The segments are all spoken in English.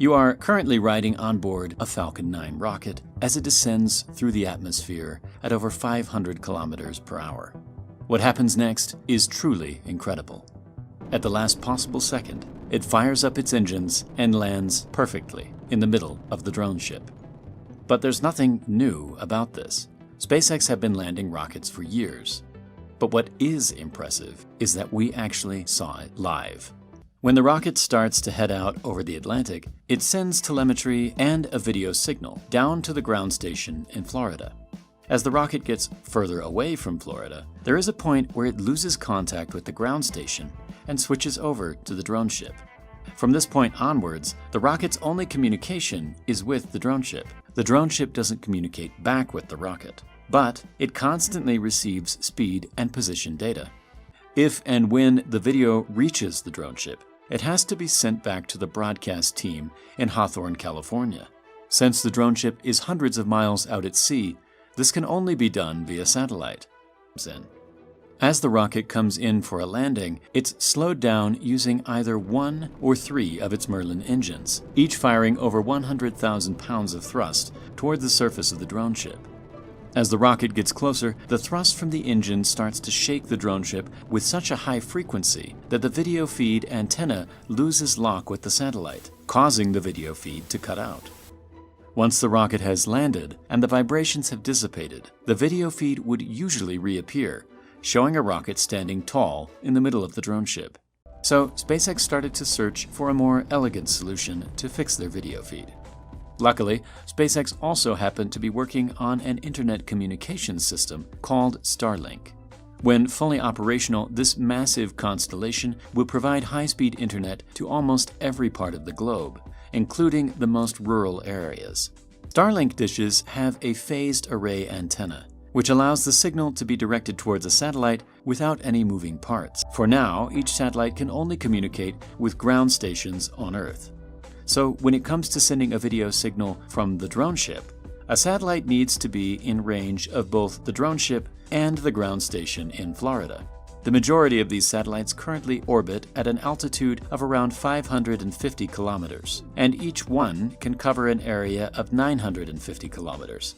You are currently riding on board a Falcon 9 rocket as it descends through the atmosphere at over 500 kilometers per hour. What happens next is truly incredible. At the last possible second, it fires up its engines and lands perfectly in the middle of the drone ship. But there's nothing new about this. SpaceX have been landing rockets for years. But what is impressive is that we actually saw it live. When the rocket starts to head out over the Atlantic, it sends telemetry and a video signal down to the ground station in Florida. As the rocket gets further away from Florida, there is a point where it loses contact with the ground station and switches over to the drone ship. From this point onwards, the rocket's only communication is with the drone ship. The drone ship doesn't communicate back with the rocket, but it constantly receives speed and position data. If and when the video reaches the drone ship, it has to be sent back to the broadcast team in Hawthorne, California. Since the drone ship is hundreds of miles out at sea, this can only be done via satellite. As the rocket comes in for a landing, it's slowed down using either 1 or 3 of its Merlin engines, each firing over 100,000 pounds of thrust toward the surface of the drone ship. As the rocket gets closer, the thrust from the engine starts to shake the drone ship with such a high frequency that the video feed antenna loses lock with the satellite, causing the video feed to cut out. Once the rocket has landed and the vibrations have dissipated, the video feed would usually reappear, showing a rocket standing tall in the middle of the drone ship. So SpaceX started to search for a more elegant solution to fix their video feed. Luckily, SpaceX also happened to be working on an internet communications system called Starlink. When fully operational, this massive constellation will provide high-speed internet to almost every part of the globe, including the most rural areas. Starlink dishes have a phased array antenna, which allows the signal to be directed towards a satellite without any moving parts. For now, each satellite can only communicate with ground stations on Earth. So when it comes to sending a video signal from the drone ship, a satellite needs to be in range of both the drone ship and the ground station in Florida. The majority of these satellites currently orbit at an altitude of around 550 kilometers, and each one can cover an area of 950 kilometers.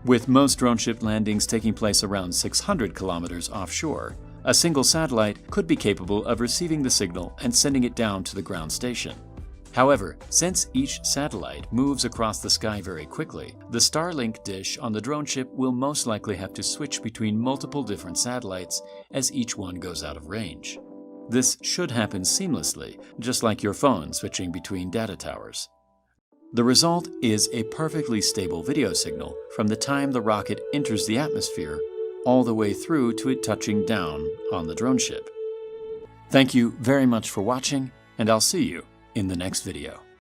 With most drone ship landings taking place around 600 kilometers offshore, a single satellite could be capable of receiving the signal and sending it down to the ground station. However, since each satellite moves across the sky very quickly, the Starlink dish on the drone ship will most likely have to switch between multiple different satellites as each one goes out of range. This should happen seamlessly, just like your phone switching between data towers. The result is a perfectly stable video signal from the time the rocket enters the atmosphere all the way through to it touching down on the drone ship. Thank you very much for watching, and I'll see you in the next video.